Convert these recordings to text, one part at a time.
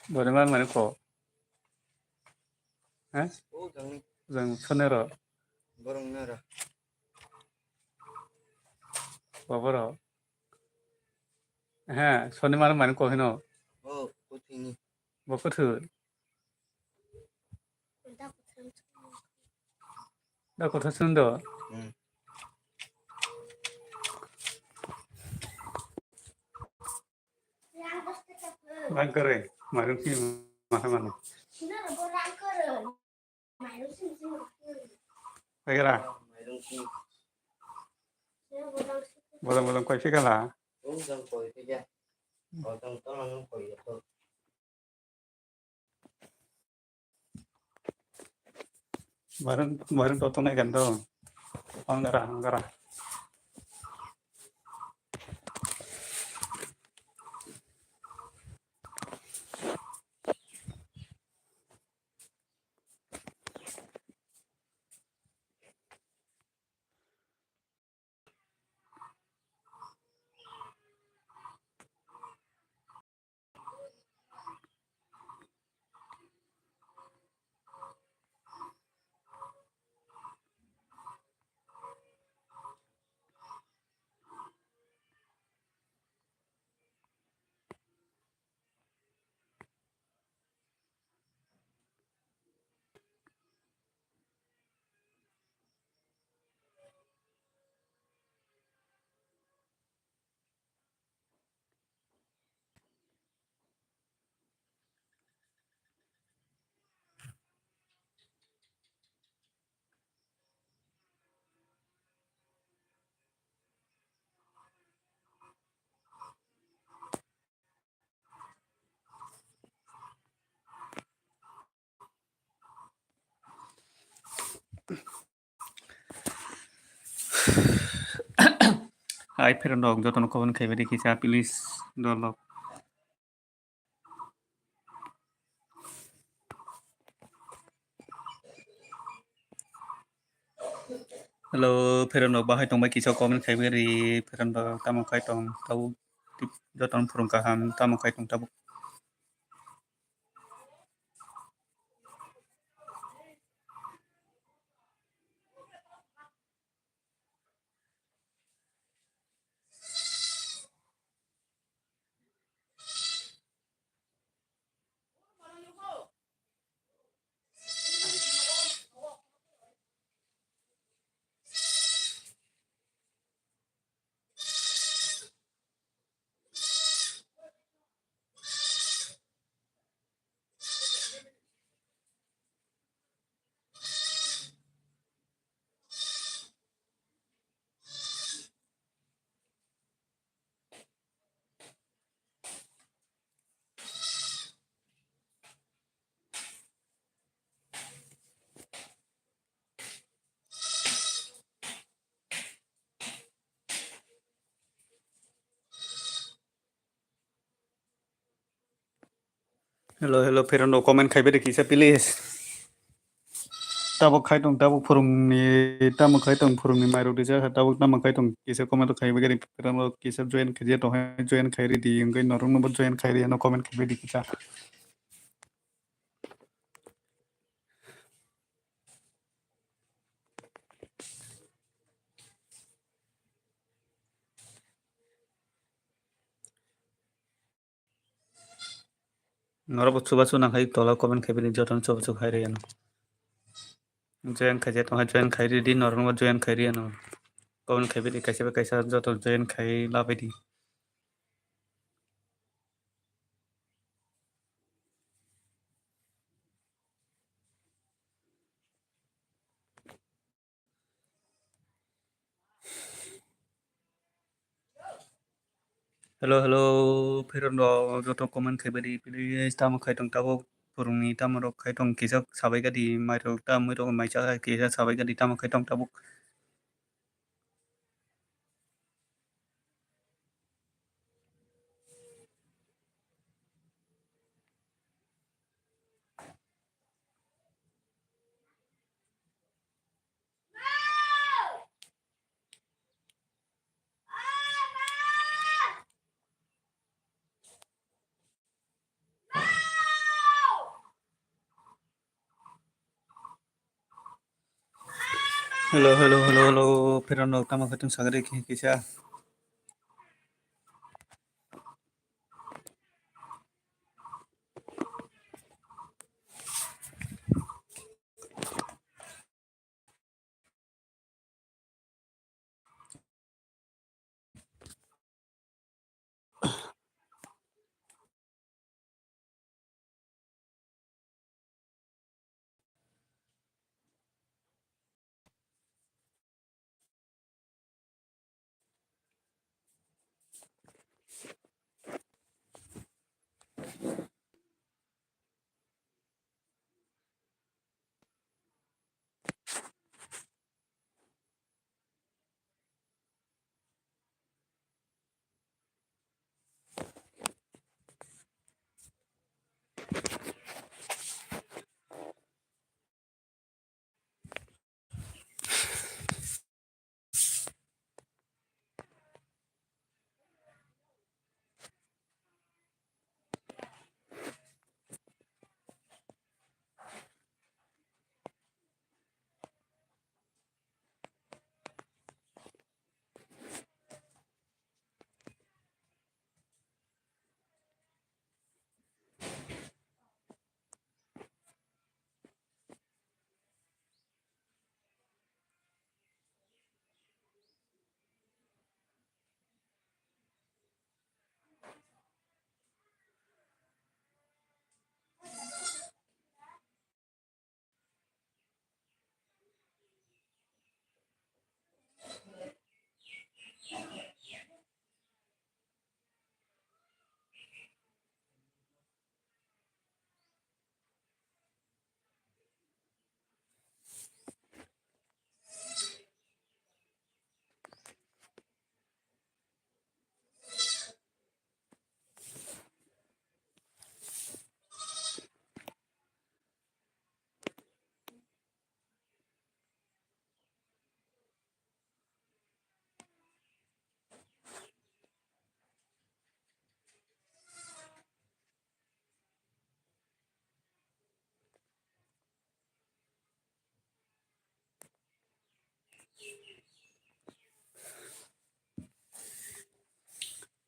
Bagaimana mana kok? Hah? Yang sonero. Borong nara. Babaro. Hah, soni mana kok hino? Oh, putih Bako tu. Dah kota sundo. Rangkare, marun si mana? Agar bolang kau sih kalah. Marun totong naik kan tu. Angkara. Hai perandok jotono kawan kai bade kisah pilis dolok. Hello perandok bahai tong bai kisah kawan kai beri perandok tamu kai tong tahu jotono purung kaham tamu kai tong tabu. Hello, Fernando. Comment khai beri kisa please. Tabok khai tong tabok khai tong phurung ni mairo dija tabok tamok khai tong kisa comment khai beri Fernando kisa join khai to hai join khai ri di ngai norong no join khai ri no comment khai beri kisa. Nora bo chuba chu na khai tola comment khai beri joton chuba chu khai ri no. Join khai to hai join khai ri di norong no join khai ri no. Comment khai beri kaisa joton join khai la beri. Hello, Fernando joton comment khai beri please tamok khai tong tabok phurung ni tamorok khai tong kisa sabai ga di mairo tamoi to mai cha kisa sabai ga di tamok khai tong tabok. Hello, Fernando tamok khai tong sagari kisa.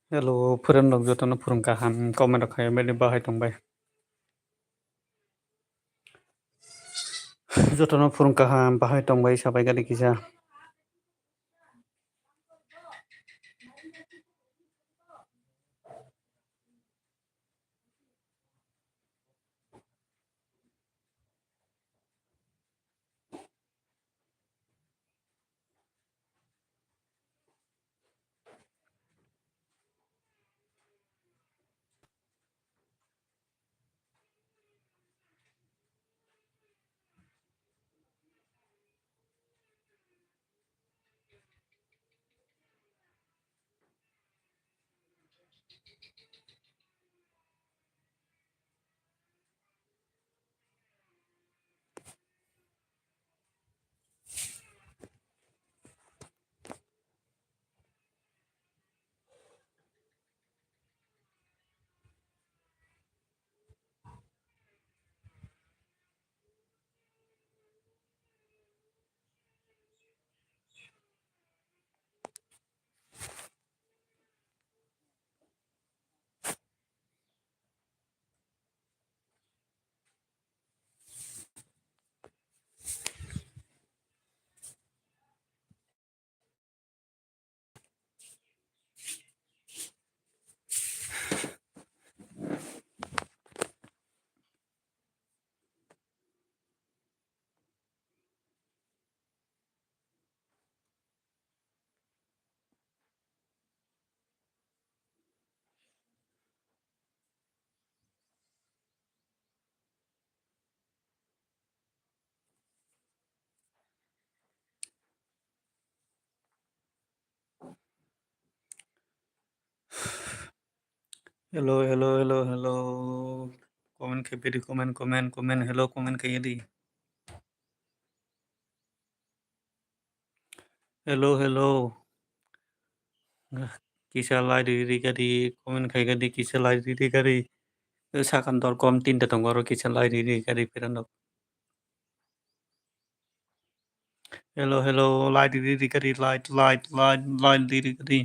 Hello, Fernando joton phurung kaham comment khai beri bahai tong bai. Joton phurung kaham bahai tong bai sabai ga di kisa. Hello, hello, hello, hello. Comment kayak di comment, comment, comment. Hello, comment kayak di. Hello, hello. Kisah lain diri kadi, comment kayak di kisah lain diri kadi. Sa kantor kom tin datang baru kisah lain diri kadi pirandok. Hello, hello. Lain diri kadi, lain diri kadi.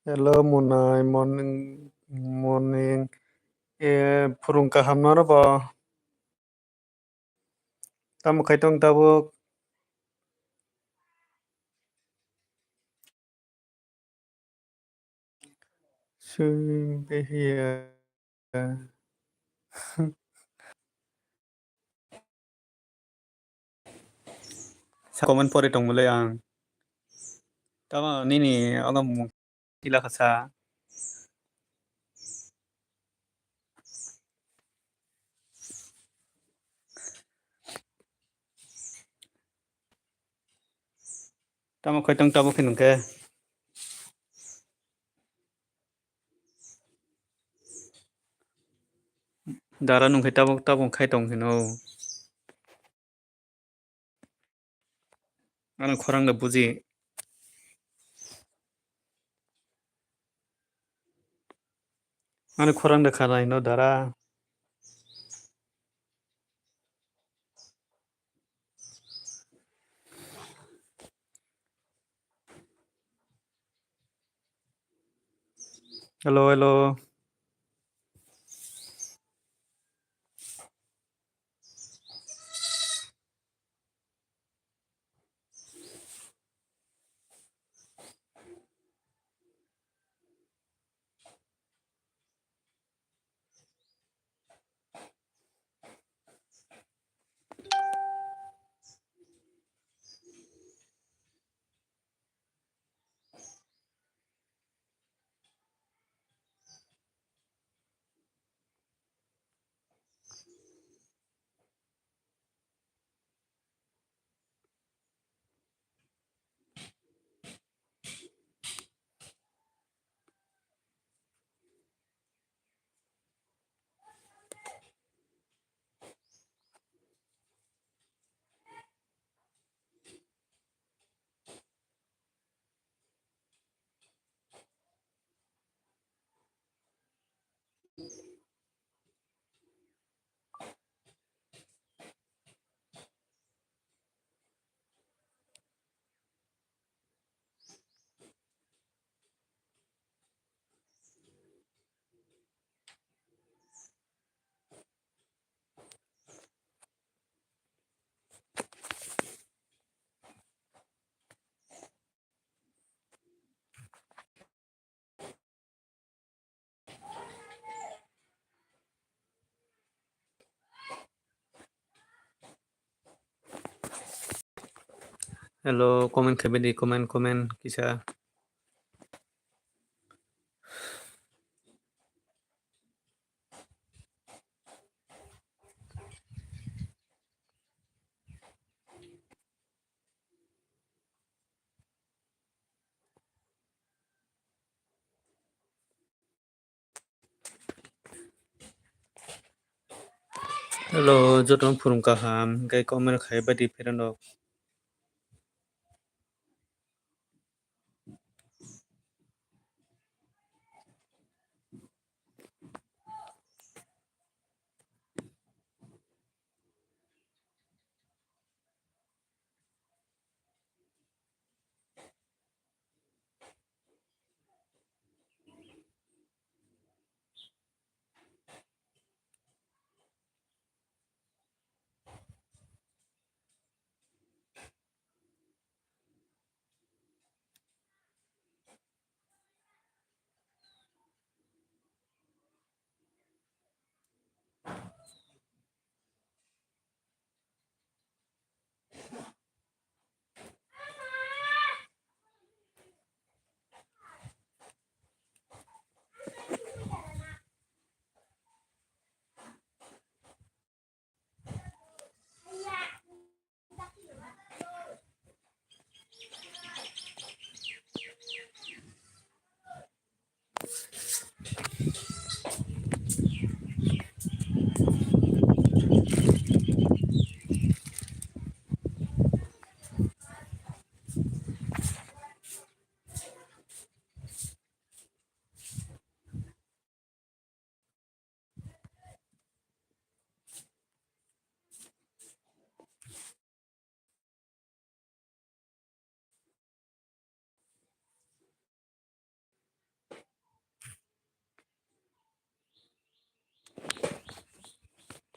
Hello Munai, morning. Phurung kaham no ba? Tamo kai tong tabuk. Soon be here. Sa comment pore tong mulai ang. Tama nini agam kila kasa. Tamo kai tong tabuk kinung ke. Dara nung kai tabuk kai tong kino. Ano khorang da buji. Ano khorang da khana ino dara. Hello, hello. Hello, comment khabe di comment kisa. Hello, jotong phurung kaham. Kai comment khai ba di pheran dok.